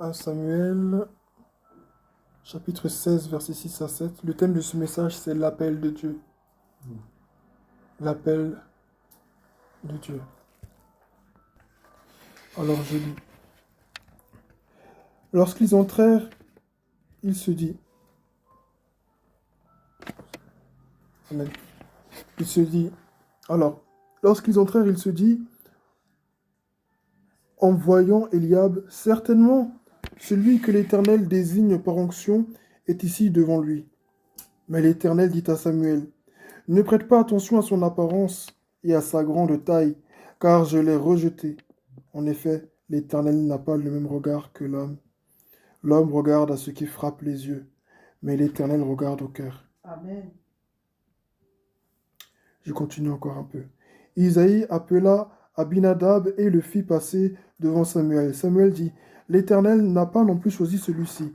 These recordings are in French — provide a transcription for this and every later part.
1 Samuel, chapitre 16, versets 6 à 7. Le thème de ce message, c'est l'appel de Dieu. L'appel de Dieu. Alors je lis. Lorsqu'ils entrèrent, il se dit. Amen. Il se dit. Alors, lorsqu'ils entrèrent, il se dit, en voyant Eliab, certainement, celui que l'Éternel désigne par onction est ici devant lui. Mais l'Éternel dit à Samuel, ne prête pas attention à son apparence et à sa grande taille, car je l'ai rejeté. En effet, l'Éternel n'a pas le même regard que l'homme. L'homme regarde à ce qui frappe les yeux, mais l'Éternel regarde au cœur. Amen. Je continue encore un peu. Isaïe appela Abinadab et le fit passer devant Samuel. Samuel dit, l'Éternel n'a pas non plus choisi celui-ci.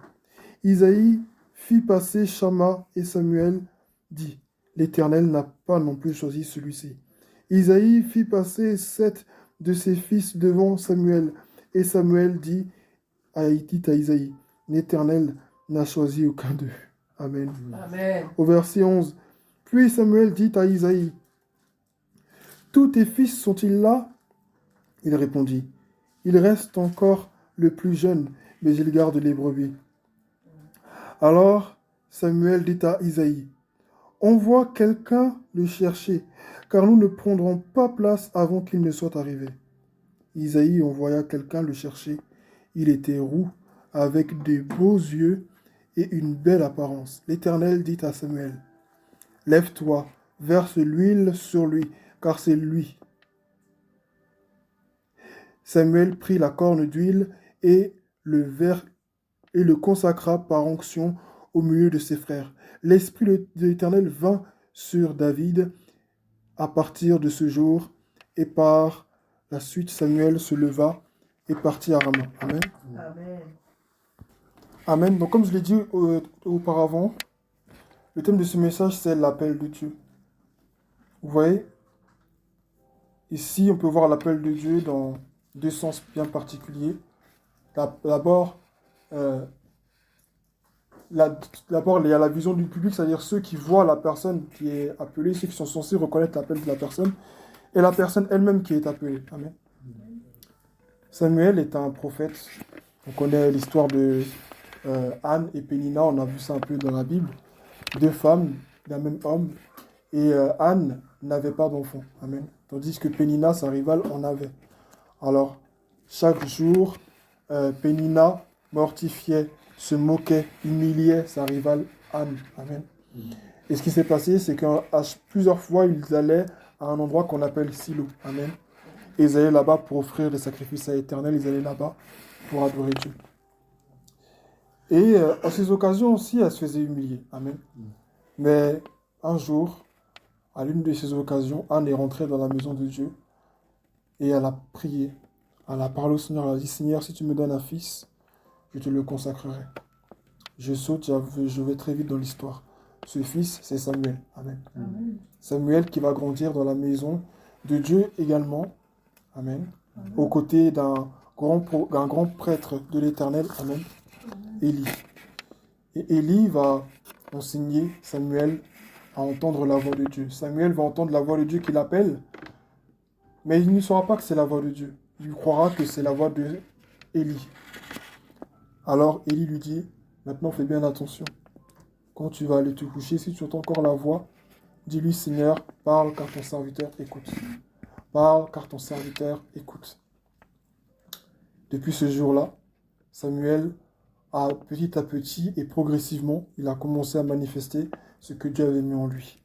Isaïe fit passer Shama et Samuel dit, l'Éternel n'a pas non plus choisi celui-ci. Isaïe fit passer 7 de ses fils devant Samuel. Et Samuel dit à Isaïe, l'Éternel n'a choisi aucun d'eux. Amen. Amen. Au verset 11, puis Samuel dit à Isaïe, tous tes fils sont-ils là? Il répondit, il reste encore le plus jeune, mais il garde les brebis. Alors Samuel dit à Isaïe, envoie quelqu'un le chercher, car nous ne prendrons pas place avant qu'il ne soit arrivé. Isaïe envoya quelqu'un le chercher. Il était roux, avec de beaux yeux et une belle apparence. L'Éternel dit à Samuel, lève-toi, verse l'huile sur lui, car c'est lui. Samuel prit la corne d'huile et le consacra par onction au milieu de ses frères. L'Esprit de l'Éternel vint sur David à partir de ce jour, et par la suite Samuel se leva et partit à Rama. Amen. Amen. Amen. Donc comme je l'ai dit auparavant, le thème de ce message, c'est l'appel de Dieu. Vous voyez, ici on peut voir l'appel de Dieu dans deux sens bien particuliers. D'abord, il y a la vision du public, c'est-à-dire ceux qui voient la personne qui est appelée, ceux qui sont censés reconnaître l'appel de la personne, et la personne elle-même qui est appelée. Amen. Samuel est un prophète. On connaît l'histoire de Anne et Pénina, on a vu ça un peu dans la Bible. Deux femmes d'un même homme. Et Anne n'avait pas d'enfant. Amen. Tandis que Pénina, sa rivale, en avait. Alors, chaque jour, Pénina mortifiait, se moquait, humiliait sa rivale Anne. Amen. Et ce qui s'est passé, c'est qu'à plusieurs fois, ils allaient à un endroit qu'on appelle Silo. Amen. Et ils allaient là-bas pour offrir des sacrifices à l'Éternel. Ils allaient là-bas pour adorer Dieu. Et à ces occasions aussi, elle se faisait humilier. Amen. Mais un jour, à l'une de ces occasions, Anne est rentrée dans la maison de Dieu et elle a prié. Elle a parlé au Seigneur. Elle a dit, Seigneur, si tu me donnes un fils, je te le consacrerai. Je saute, je vais très vite dans l'histoire. Ce fils, c'est Samuel. Amen. Amen. Samuel qui va grandir dans la maison de Dieu également. Amen. Aux côtés d'un grand prêtre de l'Éternel. Amen. Élie. Et Élie va enseigner Samuel à entendre la voix de Dieu. Samuel va entendre la voix de Dieu qui l'appelle, mais il ne saura pas que c'est la voix de Dieu. Il croira que c'est la voix de Élie. Alors Élie lui dit, maintenant fais bien attention. Quand tu vas aller te coucher, si tu entends encore la voix, dis-lui, Seigneur, parle car ton serviteur écoute. Parle car ton serviteur écoute. Depuis ce jour-là, Samuel petit à petit et progressivement, il a commencé à manifester ce que Dieu avait mis en lui.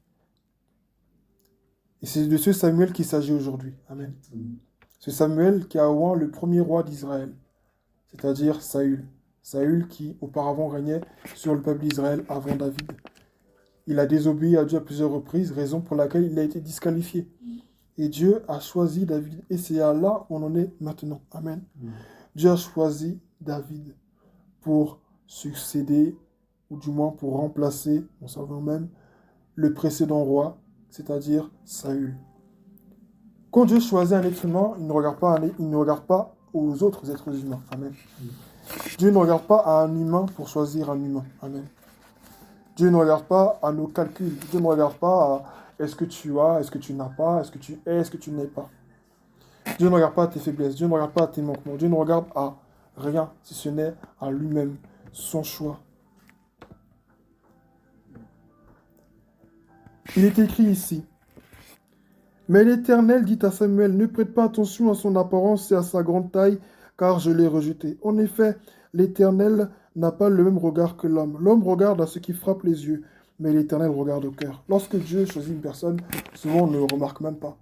Et c'est de ce Samuel qu'il s'agit aujourd'hui. Amen. Ce Samuel qui a oint le premier roi d'Israël, c'est-à-dire Saül. Saül qui auparavant régnait sur le peuple d'Israël avant David. Il a désobéi à Dieu à plusieurs reprises, raison pour laquelle il a été disqualifié. Et Dieu a choisi David. Et c'est là où on en est maintenant. Amen. Dieu a choisi David pour succéder, ou du moins pour remplacer, on savait même, le précédent roi, c'est-à-dire Saül. Quand Dieu choisit un être humain, il ne regarde pas aux autres êtres humains. Amen. Dieu ne regarde pas à un humain pour choisir un humain. Amen. Dieu ne regarde pas à nos calculs. Dieu ne regarde pas à est-ce que tu as, est-ce que tu n'as pas, est-ce que tu es, est-ce que tu n'es pas. Dieu ne regarde pas à tes faiblesses. Dieu ne regarde pas à tes manquements. Dieu ne regarde à rien, si ce n'est à lui-même, son choix. Il est écrit ici. Mais l'Éternel dit à Samuel, ne prête pas attention à son apparence et à sa grande taille, car je l'ai rejeté. En effet, l'Éternel n'a pas le même regard que l'homme. L'homme regarde à ce qui frappe les yeux, mais l'Éternel regarde au cœur. Lorsque Dieu choisit une personne, souvent on ne le remarque même pas.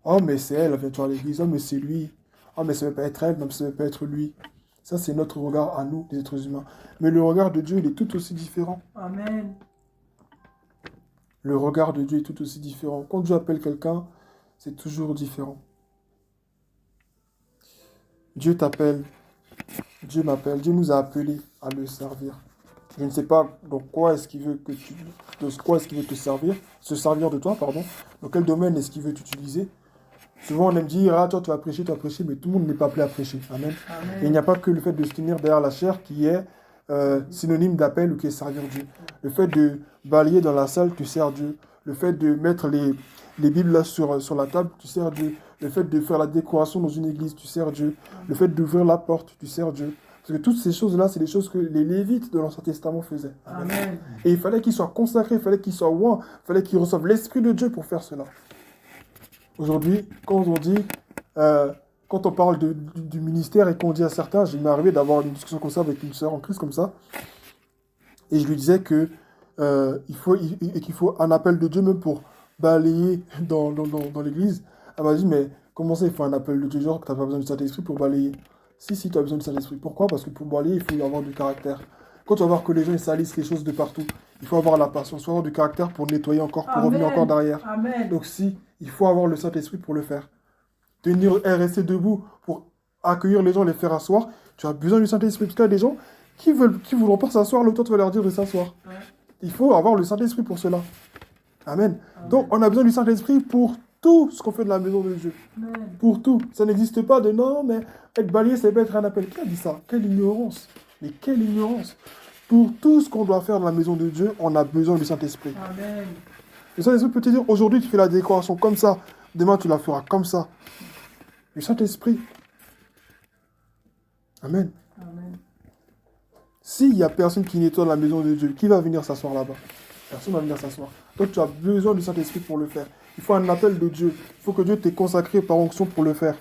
Oh, mais c'est elle, vient-tu à l'église. Oh, mais c'est lui. Oh, mais ça ne peut pas être elle, même ça ne peut pas être lui. Ça, c'est notre regard à nous, les êtres humains. Mais le regard de Dieu, il est tout aussi différent. Amen. Le regard de Dieu est tout aussi différent. Quand Dieu appelle quelqu'un, c'est toujours différent. Dieu t'appelle, Dieu m'appelle, Dieu nous a appelés à le servir. Je ne sais pas dans quoi est-ce qu'il veut que tu, de quoi est-ce qu'il veut te servir, se servir de toi, pardon. Dans quel domaine est-ce qu'il veut t'utiliser. Souvent on aime dire, ah toi tu vas prêcher, mais tout le monde n'est pas appelé à prêcher. Amen. Amen. Et il n'y a pas que le fait de se tenir derrière la chair qui est synonyme d'appel ou qui est servir Dieu. Le fait de balayer dans la salle, tu sers Dieu. Le fait de mettre les Bibles là sur la table, tu sers Dieu. Le fait de faire la décoration dans une église, tu sers Dieu. Le fait d'ouvrir la porte, tu sers Dieu. Parce que toutes ces choses-là, c'est des choses que les Lévites de l'Ancien Testament faisaient. Amen. Et il fallait qu'ils soient consacrés, il fallait qu'ils soient oints, il fallait qu'ils reçoivent l'Esprit de Dieu pour faire cela. Aujourd'hui, quand on dit, quand on parle du ministère et qu'on dit à certains, j'ai m'est arrivé d'avoir une discussion comme ça avec une sœur en Christ comme ça, et je lui disais que qu'il faut un appel de Dieu même pour balayer dans l'église. Elle m'a dit, mais comment ça, il faut un appel de Dieu, genre que tu n'as pas besoin du Saint-Esprit pour balayer? Si, tu as besoin du Saint-Esprit. Pourquoi? Parce que pour balayer, il faut avoir du caractère. Quand tu vas voir que les gens ils salissent les choses de partout, il faut avoir la patience, il faut avoir du caractère pour nettoyer encore, pour revenir encore derrière. Amen. Donc si, il faut avoir le Saint-Esprit pour le faire. Tenir et rester debout pour accueillir les gens, les faire asseoir, tu as besoin du Saint-Esprit. Parce qu'il y a des gens qui voudront pas s'asseoir, l'autre tu vas leur dire de s'asseoir. Ouais. Il faut avoir le Saint-Esprit pour cela. Amen. Donc on a besoin du Saint-Esprit pour tout ce qu'on fait de la maison de Dieu. Amen. Pour tout. Ça n'existe pas de non, mais être balayé, ça peut être un appel. Qui a dit ça? Quelle ignorance. Mais quelle ignorance. Pour tout ce qu'on doit faire dans la maison de Dieu, on a besoin du Saint-Esprit. Amen. Le Saint-Esprit peut te dire, aujourd'hui tu fais la décoration comme ça, demain tu la feras comme ça. Le Saint-Esprit. Amen. Amen. S'il n'y a personne qui nettoie la maison de Dieu, qui va venir s'asseoir là-bas? Personne ne va venir s'asseoir. Donc tu as besoin du Saint-Esprit pour le faire. Il faut un appel de Dieu. Il faut que Dieu t'ait consacré par onction pour le faire.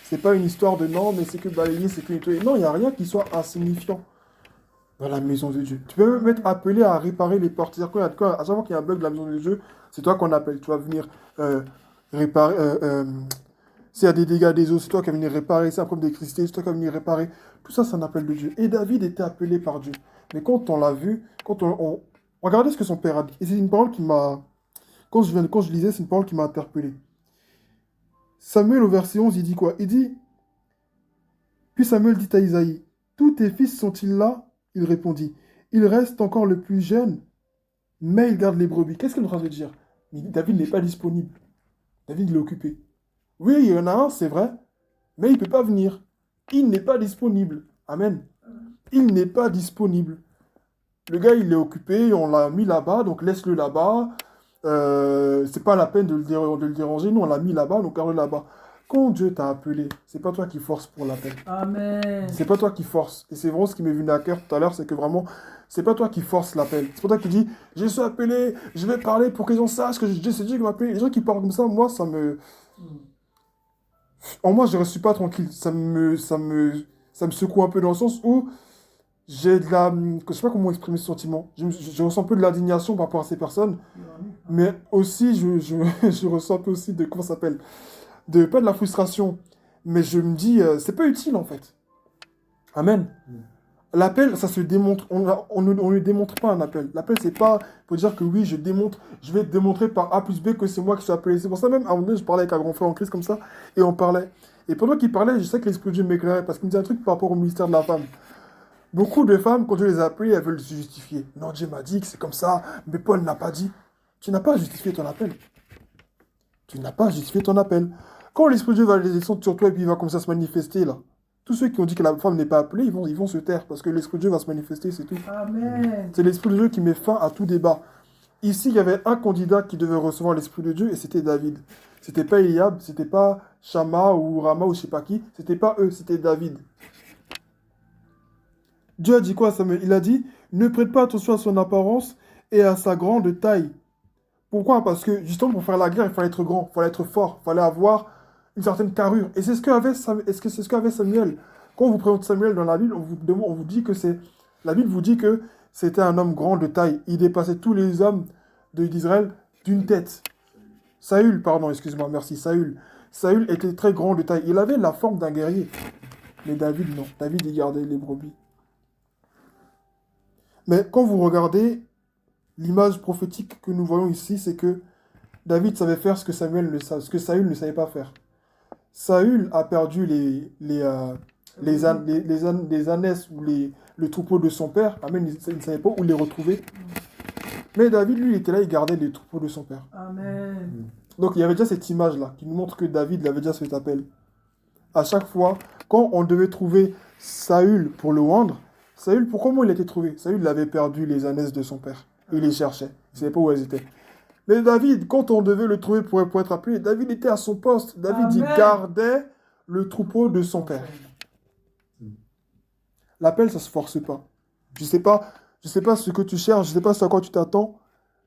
Ce n'est pas une histoire de non, mais c'est que balayer, c'est que nettoyer. Non, il n'y a rien qui soit insignifiant dans la maison de Dieu. Tu peux même être appelé à réparer les portes. C'est-à-dire qu'à chaque fois qu'il y a un bug dans la maison de Dieu, c'est toi qu'on appelle. Tu vas venir réparer. S'il y a des dégâts des eaux, c'est toi qui vas venir réparer. C'est un problème d'électricité, c'est toi qui vas venir réparer. Tout ça, c'est un appel de Dieu. Et David était appelé par Dieu. Mais quand on l'a vu, quand on regardez ce que son père a dit. Et c'est une parole qui m'a... Quand je lisais, c'est une parole qui m'a interpellé. Samuel, au verset 11, il dit quoi? Il dit... Puis Samuel dit à Isaïe, tous tes fils sont-ils là? Il répondit, il reste encore le plus jeune, mais il garde les brebis. Qu'est-ce qu'il est en train de dire? David n'est pas disponible. David, il est occupé. Oui, il y en a un, c'est vrai, mais il ne peut pas venir. Il n'est pas disponible. Amen. Il n'est pas disponible. Le gars, il est occupé, on l'a mis là-bas, donc laisse-le là-bas. C'est pas la peine de le déranger. Nous, on l'a mis là-bas, donc garde-le là-bas. Quand Dieu t'a appelé, c'est pas toi qui force pour l'appel. Amen. C'est pas toi qui force. Et c'est vraiment ce qui m'est venu à cœur tout à l'heure, c'est que vraiment, c'est pas toi qui force l'appel. C'est pas toi qui dis, je suis appelé, je vais parler pour que les gens sachent que c'est Dieu qui m'a appelé. Les gens qui parlent comme ça, moi, ça me... En moi, je ne suis pas tranquille. Ça me secoue un peu dans le sens où j'ai de la... Je sais pas comment exprimer ce sentiment. Je ressens un peu de l'indignation par rapport à ces personnes. Mais aussi, je ressens un peu aussi de... Comment ça s'appelle? Pas de la frustration. Mais je me dis, c'est pas utile en fait. Amen. L'appel, ça se démontre. On ne démontre pas un appel. L'appel, c'est pas pour dire que oui, je vais te démontrer par A plus B que c'est moi qui suis appelé. C'est pour ça même, à un moment donné, je parlais avec un grand frère en Christ comme ça, et on parlait. Et pendant qu'il parlait, je sais que l'Esprit de Dieu m'éclairait, parce qu'il me disait un truc par rapport au ministère de la femme. Beaucoup de femmes, quand Dieu les a appelées, elles veulent se justifier. Non, Dieu m'a dit que c'est comme ça, mais Paul n'a pas dit. Tu n'as pas justifié ton appel. Tu n'as pas justifié ton appel. Quand l'Esprit de Dieu va les descendre sur toi et puis il va commencer à se manifester là, tous ceux qui ont dit que la femme n'est pas appelée, ils vont se taire parce que l'Esprit de Dieu va se manifester, c'est tout. Amen. C'est l'Esprit de Dieu qui met fin à tout débat. Ici, il y avait un candidat qui devait recevoir l'Esprit de Dieu et c'était David. C'était pas Eliab, c'était pas Shama ou Rama ou je sais pas qui, c'était pas eux, c'était David. Dieu a dit quoi à Samuel? Il a dit, ne prête pas attention à son apparence et à sa grande taille. Pourquoi? Parce que justement pour faire la guerre, il fallait être grand, il fallait être fort, il fallait avoir une certaine carrure. Et c'est ce qu'avait c'est ce qu'avait Samuel. Quand on vous présente Samuel dans la Bible, on vous dit que c'est... La Bible vous dit que c'était un homme grand de taille. Il dépassait tous les hommes d'Israël d'une tête. Saül, pardon, excuse-moi, merci, Saül. Saül était très grand de taille. Il avait la forme d'un guerrier. Mais David, non. David, il gardait les brebis. Mais quand vous regardez l'image prophétique que nous voyons ici, c'est que David savait faire ce que Saül ne savait pas faire. Saül a perdu les ânesses ou le troupeau de son père. Amen, il ne savait pas où les retrouver. Mais David, lui, il était là, il gardait les troupeaux de son père. Amen. Donc il y avait déjà cette image-là qui nous montre que David il avait déjà cet appel. À chaque fois, quand on devait trouver Saül pour le rendre, Saül, pour comment il a été trouvé? Saül il avait perdu les ânesses de son père. Il les cherchait. Il ne savait pas où elles étaient. Mais David, quand on devait le trouver pour être appelé, David était à son poste. David, il gardait le troupeau de son père. L'appel, ça ne se force pas. Je ne sais pas ce que tu cherches, je ne sais pas ce à quoi tu t'attends.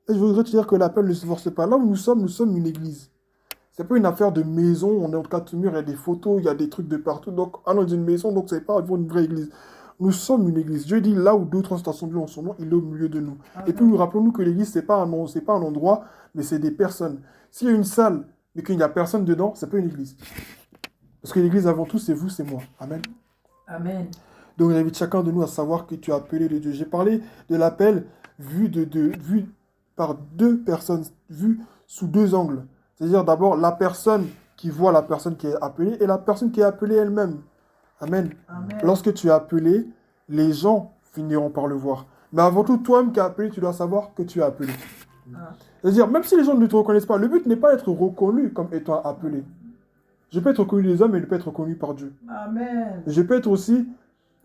Et je voudrais te dire que l'appel ne se force pas. Là où nous sommes une église. Ce n'est pas une affaire de maison, on est en quatre murs, il y a des photos, il y a des trucs de partout. Donc, allons dans une maison, donc ce n'est pas une vraie église. Nous sommes une église. Dieu dit, là où deux ou trois sont assemblés en son nom, il est au milieu de nous. Amen. Et puis, nous rappelons-nous que l'église, ce n'est pas un endroit, mais c'est des personnes. S'il y a une salle, mais qu'il n'y a personne dedans, ce n'est pas une église. Parce que l'église, avant tout, c'est vous, c'est moi. Amen. Amen. Donc, j'invite chacun de nous à savoir que tu as appelé de Dieu. J'ai parlé de l'appel vu par deux personnes, vu sous deux angles. C'est-à-dire d'abord la personne qui voit la personne qui est appelée et la personne qui est appelée elle-même. Amen. Amen. Lorsque tu es appelé, les gens finiront par le voir. Mais avant tout, toi-même qui es appelé, tu dois savoir que tu es appelé. Ah. C'est-à-dire, même si les gens ne te reconnaissent pas, le but n'est pas d'être reconnu comme étant appelé. Je peux être reconnu des hommes et ne pas être reconnu par Dieu. Amen. Je peux être aussi,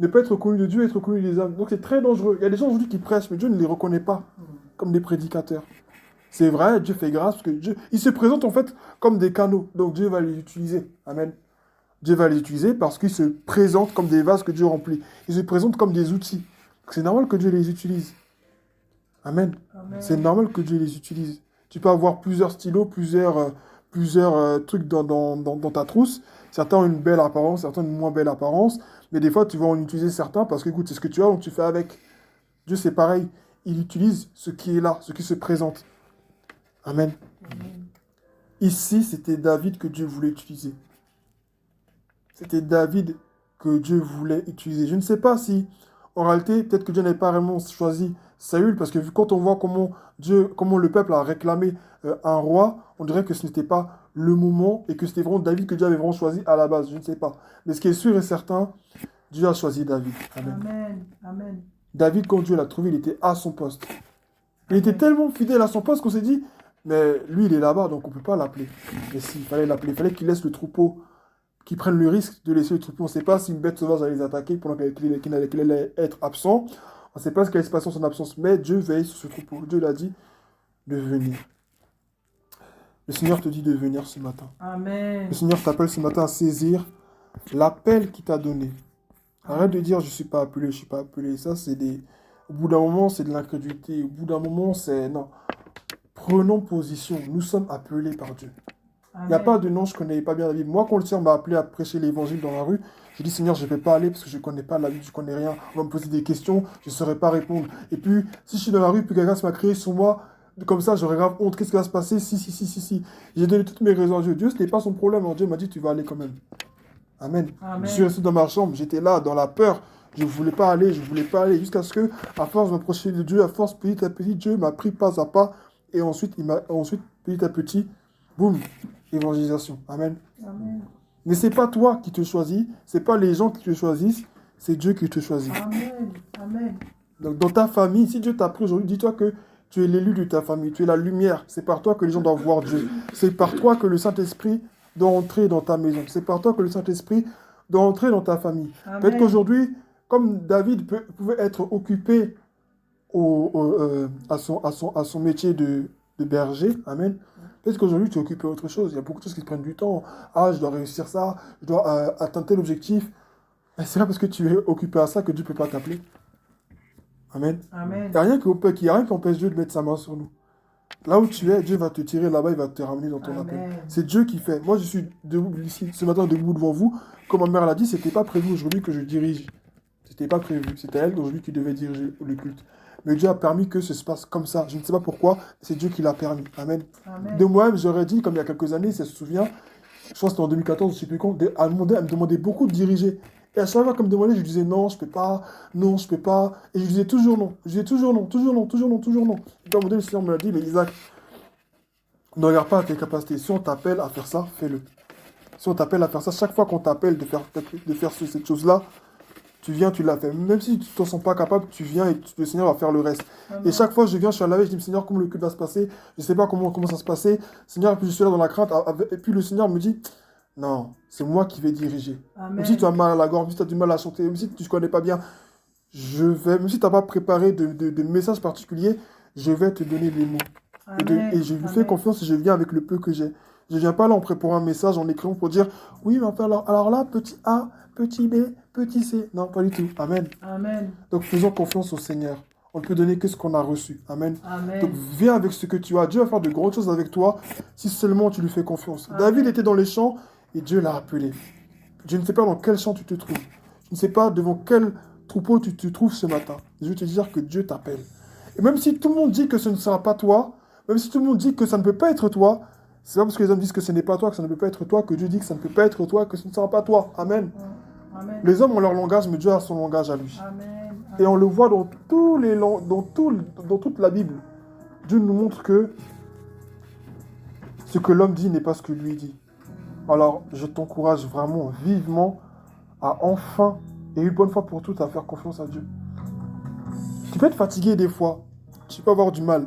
ne pas être reconnu de Dieu et être reconnu des hommes. Donc c'est très dangereux. Il y a des gens aujourd'hui qui prêchent, mais Dieu ne les reconnaît pas comme des prédicateurs. C'est vrai, Dieu fait grâce, parce que Dieu, ils se présentent en fait comme des canaux. Donc Dieu va les utiliser. Amen. Dieu va les utiliser parce qu'ils se présentent comme des vases que Dieu remplit. Ils se présentent comme des outils. C'est normal que Dieu les utilise. Amen. Amen. C'est normal que Dieu les utilise. Tu peux avoir plusieurs stylos, plusieurs trucs dans ta trousse. Certains ont une belle apparence, certains ont une moins belle apparence. Mais des fois, tu vas en utiliser certains parce que, écoute, c'est ce que tu as, donc tu fais avec. Dieu, c'est pareil. Il utilise ce qui est là, ce qui se présente. Amen. Amen. Ici, c'était David que Dieu voulait utiliser. C'était David que Dieu voulait utiliser. Je ne sais pas si, en réalité, peut-être que Dieu n'avait pas vraiment choisi Saül, parce que quand on voit comment le peuple a réclamé un roi, on dirait que ce n'était pas le moment et que c'était vraiment David que Dieu avait vraiment choisi à la base. Je ne sais pas. Mais ce qui est sûr et certain, Dieu a choisi David. Amen. Amen. Amen. David, quand Dieu l'a trouvé, il était à son poste. Il était tellement fidèle à son poste qu'on s'est dit, mais lui, il est là-bas, donc on ne peut pas l'appeler. Mais si, il fallait l'appeler. Il fallait qu'il laisse le troupeau, qu'il prenne le risque de laisser le troupeau. On ne sait pas si une bête sauvage allait les attaquer pendant qu'il allait être absent. On ne sait pas ce qui allait se passer en son absence. Mais Dieu veille sur ce troupeau. Dieu l'a dit de venir. Le Seigneur te dit de venir ce matin. Amen. Le Seigneur t'appelle ce matin à saisir l'appel qu'il t'a donné. Arrête de dire je ne suis pas appelé, je ne suis pas appelé. Ça, c'est des... Au bout d'un moment, c'est de l'incrédulité. Au bout d'un moment, c'est... Non. Prenons position. Nous sommes appelés par Dieu. Il n'y a pas de non, je ne connais pas bien la Bible. Moi, quand le Seigneur m'a appelé à prêcher l'évangile dans la rue, j'ai dit Seigneur, je ne vais pas aller parce que je ne connais pas la Bible, je ne connais rien. On va me poser des questions, je ne saurais pas répondre. Et puis, si je suis dans la rue, puis quelqu'un se m'a crié sur moi, comme ça, j'aurais grave honte. Qu'est-ce qui va se passer? Si. J'ai donné toutes mes raisons à Dieu. Dieu, ce n'est pas son problème. Alors, Dieu m'a dit tu vas aller quand même. Amen. Amen. Je suis resté dans ma chambre, j'étais là, dans la peur. Je ne voulais pas aller, jusqu'à ce que, à force de m'approcher de Dieu, à force, petit à petit, Dieu m'a pris pas à pas. Et ensuite, petit à petit, boum, évangélisation. Amen. Amen. Mais ce n'est pas toi qui te choisis, ce n'est pas les gens qui te choisissent, c'est Dieu qui te choisit. Amen. Amen. Donc dans ta famille, si Dieu t'a pris aujourd'hui, dis-toi que tu es l'élu de ta famille, tu es la lumière. C'est par toi que les gens doivent voir Dieu. C'est par toi que le Saint-Esprit doit entrer dans ta maison. C'est par toi que le Saint-Esprit de rentrer dans ta famille. Peut-être Amen. qu'aujourd'hui, comme David pouvait être occupé à son métier de berger, amen. Peut-être qu'aujourd'hui, tu es occupé à autre chose. Il y a beaucoup de choses qui te prennent du temps. Ah, je dois réussir ça, je dois atteindre tel objectif. Et c'est pas parce que tu es occupé à ça que Dieu ne peut pas t'appeler. Amen. Amen. Il n'y a rien qui empêche Dieu de mettre sa main sur nous. Là où tu es, Dieu va te tirer là-bas, il va te ramener dans ton appel. Amen. C'est Dieu qui fait. Moi, je suis debout ici, ce matin debout devant vous. Comme ma mère l'a dit, c'était pas prévu aujourd'hui que je dirige. C'était pas prévu. C'était elle aujourd'hui qui devait diriger le culte. Mais Dieu a permis que ça se passe comme ça. Je ne sais pas pourquoi, c'est Dieu qui l'a permis. Amen. Amen. De moi-même, j'aurais dit, comme il y a quelques années, si elle se souvient, je pense que c'était en 2014, je ne sais plus quand, elle me demandait beaucoup de diriger. Et à chaque fois qu'elle me demandait, je disais non, je peux pas, non, je peux pas. Et je disais toujours non. Je disais toujours non, toujours non, toujours non, toujours non. Et puis à un moment donné, le Seigneur me l'a dit, mais Isaac, ne regarde pas à tes capacités. Si on t'appelle à faire ça, fais-le. Si on t'appelle à faire ça, chaque fois qu'on t'appelle de faire cette chose-là, tu viens, tu l'as fait. Même si tu ne te sens pas capable, tu viens et le Seigneur va faire le reste. Amen. Et chaque fois, je viens, je suis à la veille, je dis, Seigneur, comment le culte va se passer? Je ne sais pas comment ça se passer. Seigneur, et puis je suis là dans la crainte. Et puis le Seigneur me dit, non, c'est moi qui vais diriger. Amen. Même si tu as mal à la gorge, même si tu as du mal à chanter, même si tu ne connais pas bien, même si tu n'as pas préparé de message particulier, je vais te donner les mots. Amen. Et je lui fais Amen. confiance et je viens avec le peu que j'ai. Je ne viens pas là en préparant un message, en écrivant pour dire, oui, mais enfin, alors là, petit A, petit B, petit C. Non, pas du tout. Amen. Amen. Donc faisons confiance au Seigneur. On ne peut donner que ce qu'on a reçu. Amen. Donc Amen. viens avec ce que tu as. Dieu va faire de grandes choses avec toi si seulement tu lui fais confiance. Amen. David était dans les champs et Dieu l'a appelé. Je ne sais pas dans quel champ tu te trouves. Je ne sais pas devant quel troupeau tu te trouves ce matin. Je veux te dire que Dieu t'appelle. Et même si tout le monde dit que ce ne sera pas toi, même si tout le monde dit que ça ne peut pas être toi, c'est pas parce que les hommes disent que ce n'est pas toi, que ça ne peut pas être toi, que Dieu dit que ça ne peut pas être toi, que ce ne sera pas toi. Amen. Amen. Les hommes ont leur langage, mais Dieu a son langage à lui. Amen. Et on le voit dans dans toute la Bible. Dieu nous montre que ce que l'homme dit n'est pas ce que lui dit. Alors, je t'encourage vraiment, vivement, à enfin, et une bonne fois pour toutes, à faire confiance à Dieu. Tu peux être fatigué des fois. Tu peux avoir du mal.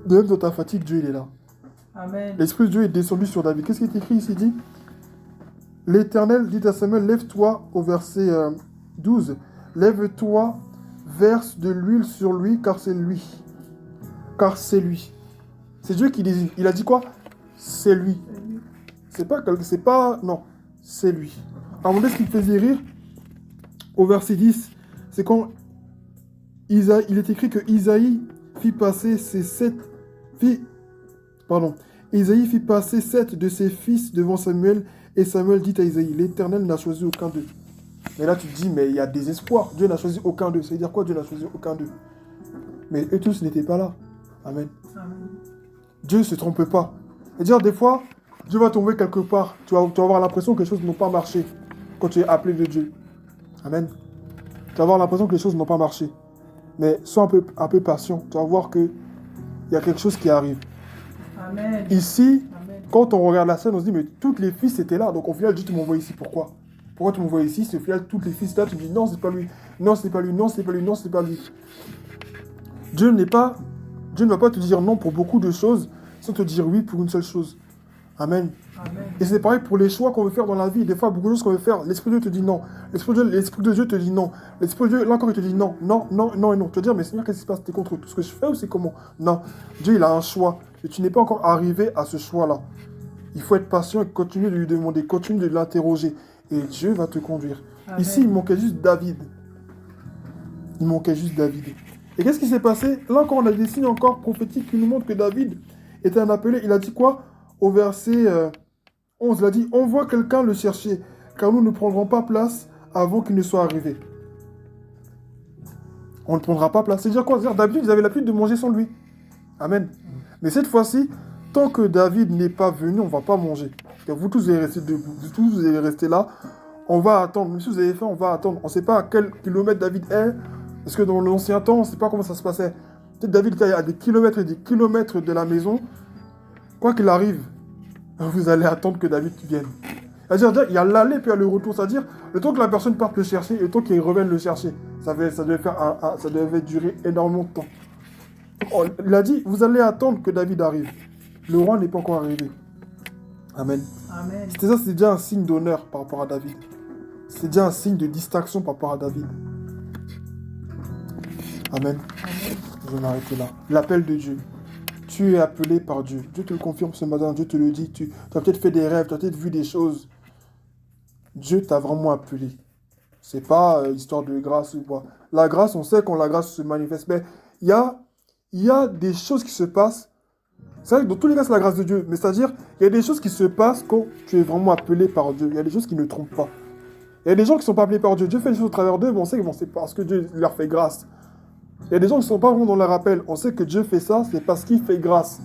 De même dans ta fatigue, Dieu, il est là. Amen. L'Esprit de Dieu est descendu sur David. Qu'est-ce qui est écrit ici? Il dit, l'Éternel dit à Samuel, lève-toi, au verset 12. Lève-toi, verse de l'huile sur lui, car c'est lui. Car c'est lui. C'est Dieu qui désigne. Il a dit quoi? C'est lui. Non, c'est lui. À un moment donné, ce qui me faisait rire, au verset 10, c'est quand il est écrit que Isaïe fit passer Isaïe fit passer 7 de ses fils devant Samuel, et Samuel dit à Isaïe, l'Éternel n'a choisi aucun d'eux. Mais là, tu te dis, mais il y a désespoir. Dieu n'a choisi aucun d'eux. Ça veut dire quoi, Dieu n'a choisi aucun d'eux? Mais eux tous n'étaient pas là. Amen. Amen. Dieu ne se trompe pas. C'est-à-dire, des fois, Dieu va tomber quelque part. Tu vas avoir l'impression que les choses n'ont pas marché quand tu es appelé de Dieu. Amen. Tu vas avoir l'impression que les choses n'ont pas marché. Mais sois un peu patient. Tu vas voir qu'il y a quelque chose qui arrive. Amen. Ici, Amen. quand on regarde la scène, on se dit, mais toutes les fils étaient là. Donc au final, Dieu, tu m'envoies ici. Pourquoi? Pourquoi tu m'envoies ici? Au final, toutes les fils étaient là. Tu me dis, non, c'est pas lui. Non, c'est pas lui. Non, c'est pas lui. Non, c'est pas lui. Dieu ne va pas te dire non pour beaucoup de choses sans te dire oui pour une seule chose. Amen. Amen. Et c'est pareil pour les choix qu'on veut faire dans la vie. Des fois, beaucoup de choses qu'on veut faire, l'Esprit de Dieu te dit non. L'Esprit de Dieu te dit non. L'Esprit de Dieu, là encore, il te dit non, non, non, non et non. Tu vas dire, mais Seigneur, qu'est-ce qui se passe? T'es contre tout ce que je fais ou c'est comment? Non. Dieu, il a un choix. Et tu n'es pas encore arrivé à ce choix-là. Il faut être patient et continuer de lui demander, continuer de l'interroger. Et Dieu va te conduire. Amen. Ici, il manquait juste David. Il manquait juste David. Et qu'est-ce qui s'est passé? Là encore, on a des signes encore prophétiques qui nous montrent que David était un appelé. Il a dit quoi? Au verset 11, il a dit, envoie quelqu'un le chercher, car nous ne prendrons pas place avant qu'il ne soit arrivé. On ne prendra pas place. C'est-à-dire quoi? C'est-à-dire, d'habitude, ils avaient l'habitude de manger sans lui. Amen. Mais cette fois-ci, tant que David n'est pas venu, on ne va pas manger. Et vous tous, vous allez rester debout. Vous tous, vous allez rester là. On va attendre. Même si vous avez faim, on va attendre. On ne sait pas à quel kilomètre David est. Parce que dans l'ancien temps, on ne sait pas comment ça se passait. Peut-être David était à des kilomètres et des kilomètres de la maison. Quoi qu'il arrive, vous allez attendre que David vienne. C'est-à-dire, il y a l'aller puis il y a le retour. C'est-à-dire, le temps que la personne parte le chercher et le temps qu'il revienne le chercher. Ça devait durer énormément de temps. Donc, il a dit, vous allez attendre que David arrive. Le roi n'est pas encore arrivé. Amen. Amen. C'était ça, c'est déjà un signe d'honneur par rapport à David. C'est déjà un signe de distinction par rapport à David. Amen. Amen. Je vais m'arrêter là. L'appel de Dieu. Tu es appelé par Dieu. Dieu te le confirme ce matin. Dieu te le dit. Tu as peut-être fait des rêves. Tu as peut-être vu des choses. Dieu t'a vraiment appelé. C'est pas histoire de grâce ou quoi. La grâce, on sait quand la grâce se manifeste. Mais il y a des choses qui se passent. C'est vrai que dans tous les cas, c'est la grâce de Dieu. Mais c'est-à-dire, il y a des choses qui se passent quand tu es vraiment appelé par Dieu. Il y a des choses qui ne trompent pas. Il y a des gens qui ne sont pas appelés par Dieu. Dieu fait des choses au travers d'eux, mais on sait que bon, c'est parce que Dieu leur fait grâce. Il y a des gens qui ne sont pas vraiment dans leur appel. On sait que Dieu fait ça, c'est parce qu'il fait grâce.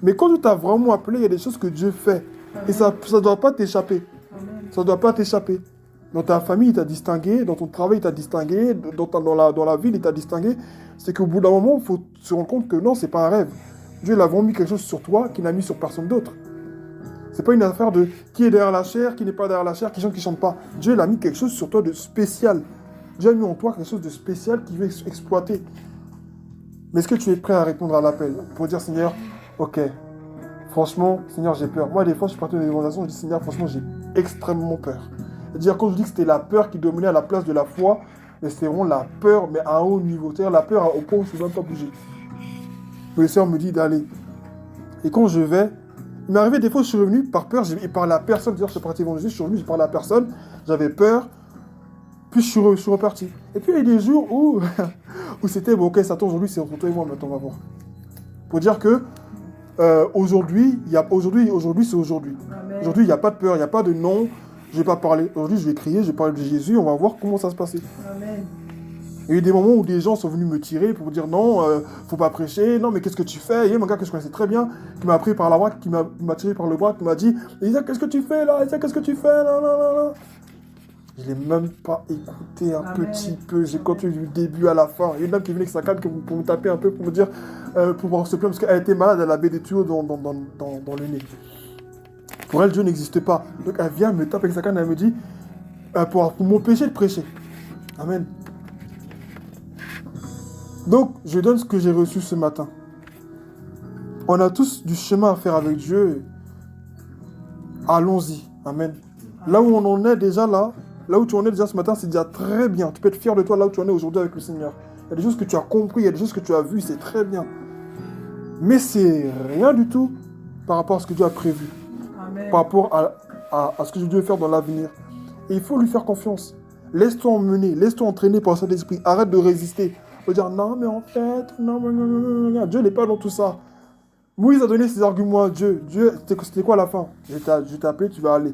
Mais quand Dieu t'a vraiment appelé, il y a des choses que Dieu fait. Amen. Et ça ne doit pas t'échapper. Amen. Ça ne doit pas t'échapper. Dans ta famille, il t'a distingué. Dans ton travail, il t'a distingué. Dans la ville, il t'a distingué. C'est qu'au bout d'un moment, il faut se rendre compte que non, ce n'est pas un rêve. Dieu il a vraiment mis quelque chose sur toi qu'il n'a mis sur personne d'autre. Ce n'est pas une affaire de qui est derrière la chair, qui n'est pas derrière la chair, qui chante, qui ne chante pas. Dieu il a mis quelque chose sur toi de spécial. Dieu a mis en toi quelque chose de spécial qu'il veut exploiter. Mais est-ce que tu es prêt à répondre à l'appel pour dire, Seigneur, ok, franchement, Seigneur, j'ai peur. Moi, des fois, je partais dans des organisations, je dis, Seigneur, franchement, j'ai extrêmement peur. C'est-à-dire, quand je dis que c'était la peur qui dominait à la place de la foi, mais c'était vraiment la peur, mais à un haut niveau. C'est-à-dire la peur au point où je ne peux même pas bouger. Le Seigneur me dit d'aller. Et quand je vais, il m'est arrivé des fois, je suis revenu par peur, et par la personne, c'est-à-dire, je suis parti évangéliser, je suis revenu, j'ai parlé à la personne, j'avais peur, puis je suis reparti. Et puis, il y a des jours où, où c'était, bon, ok, Satan, aujourd'hui, c'est entre toi et moi, maintenant, on va voir. Pour dire que, aujourd'hui, c'est aujourd'hui. Amen. Aujourd'hui, il n'y a pas de peur, il n'y a pas de non, je ne vais pas parler. Aujourd'hui, je vais crier, je vais parler de Jésus, on va voir comment ça se passait. Amen. Il y a eu des moments où des gens sont venus me tirer pour me dire non, faut pas prêcher, non mais qu'est-ce que tu fais? Il y a un gars que je connaissais très bien, qui m'a pris par la bras, qui m'a tiré par le bras, qui m'a dit Isaac, qu'est-ce que tu fais là? Isaac, qu'est-ce que tu fais? Non, non, non, non. Je l'ai même pas écouté un Amen. petit peu, j'ai continué du début à la fin. Il y a une dame qui venait avec sa canne pour me taper un peu, pour me dire, pour pouvoir se plaindre, parce qu'elle était malade, elle avait des tuyaux dans le nez. Pour elle, Dieu n'existe pas. Donc elle vient, me tape avec sa canne, elle me dit, pour m'empêcher de prêcher. Amen. Donc, je donne ce que j'ai reçu ce matin. On a tous du chemin à faire avec Dieu. Allons-y. Amen. Là où on en est déjà là où tu en es déjà ce matin, c'est déjà très bien. Tu peux être fier de toi là où tu en es aujourd'hui avec le Seigneur. Il y a des choses que tu as compris, il y a des choses que tu as vues, c'est très bien. Mais c'est rien du tout par rapport à ce que Dieu a prévu. Amen. Par rapport à ce que Dieu veut faire dans l'avenir. Et il faut lui faire confiance. Laisse-toi emmener, laisse-toi entraîner par le Saint-Esprit. Arrête de résister. Il faut dire non, mais en fait, non. Dieu n'est pas dans tout ça. Moïse a donné ses arguments à Dieu. Dieu, c'était quoi à la fin? Je t'ai appelé, tu vas aller.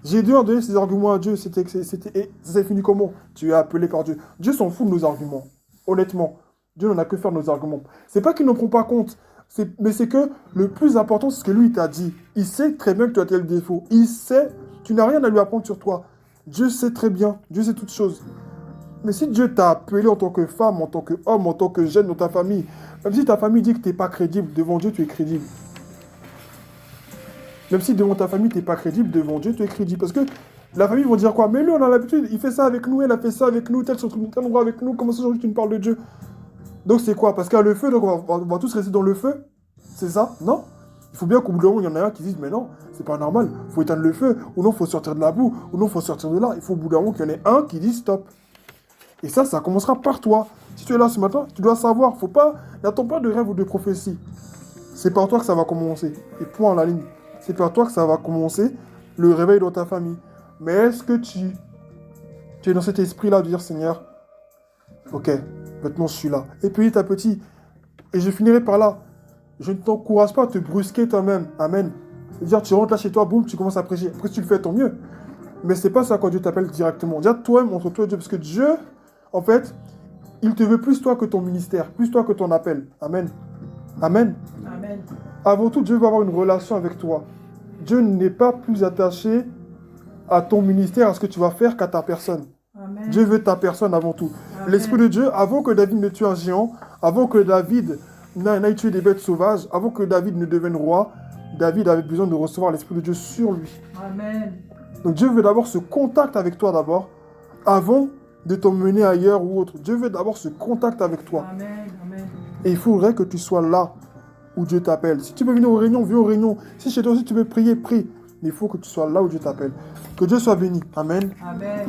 Gédéon a donné ses arguments à Dieu. Ça s'est fini comment? Tu es appelé par Dieu. Dieu s'en fout de nos arguments. Honnêtement. Dieu n'en a que faire de nos arguments. C'est pas qu'il n'en prend pas compte. Mais c'est que le plus important, c'est ce que lui t'a dit. Il sait très bien que tu as tel défaut. Il sait, tu n'as rien à lui apprendre sur toi. Dieu sait très bien. Dieu sait toutes choses. Mais si Dieu t'a appelé en tant que femme, en tant qu'homme, en tant que jeune dans ta famille, même si ta famille dit que tu n'es pas crédible, devant Dieu, tu es crédible. Même si devant ta famille, tu n'es pas crédible, devant Dieu, tu es crédible. Parce que la famille vont dire quoi? Mais lui, on a l'habitude, il fait ça avec nous, elle a fait ça avec nous, tel endroit avec nous, comment ça aujourd'hui tu nous parles de Dieu? Donc c'est quoi? Parce qu'il y a le feu, donc on va tous rester dans le feu? C'est ça? Non? Il faut bien qu'au bout d'un moment, il y en a un qui dise, mais non, c'est pas normal, il faut éteindre le feu, ou non, il faut sortir de la boue, ou non, il faut sortir de là. Il faut au bout d'un moment qu'il y en ait un qui dise stop. Et ça commencera par toi. Si tu es là ce matin, tu dois savoir. N'attends pas de rêve ou de prophétie. C'est par toi que ça va commencer. Et point à la ligne. C'est par toi que ça va commencer le réveil dans ta famille. Mais est-ce que tu es dans cet esprit-là de dire, Seigneur, ok, maintenant je suis là. Et petit à petit, et je finirai par là. Je ne t'encourage pas à te brusquer toi-même. Amen. C'est-à-dire, tu rentres là chez toi, boum, tu commences à prêcher. Après, si tu le fais, tant mieux. Mais c'est pas ça quand Dieu t'appelle directement. Déjà, toi-même, entre toi et Dieu. Parce que Dieu, en fait, il te veut plus toi que ton ministère, plus toi que ton appel. Amen. Amen. Amen. Avant tout, Dieu veut avoir une relation avec toi. Dieu n'est pas plus attaché à ton ministère, à ce que tu vas faire, qu'à ta personne. Amen. Dieu veut ta personne avant tout. Amen. L'Esprit de Dieu, avant que David ne tue un géant, avant que David n'aille tuer des bêtes sauvages, avant que David ne devienne roi, David avait besoin de recevoir l'Esprit de Dieu sur lui. Amen. Donc Dieu veut d'abord ce contact avec toi d'abord, avant de t'emmener ailleurs ou autre. Dieu veut d'abord ce contact avec toi. Amen. Amen. Et il faudrait que tu sois là. où Dieu t'appelle. Si tu veux venir aux réunions, viens aux réunions. Si chez toi, si tu veux prier, prie. Mais il faut que tu sois là où Dieu t'appelle. Que Dieu soit béni. Amen. Amen.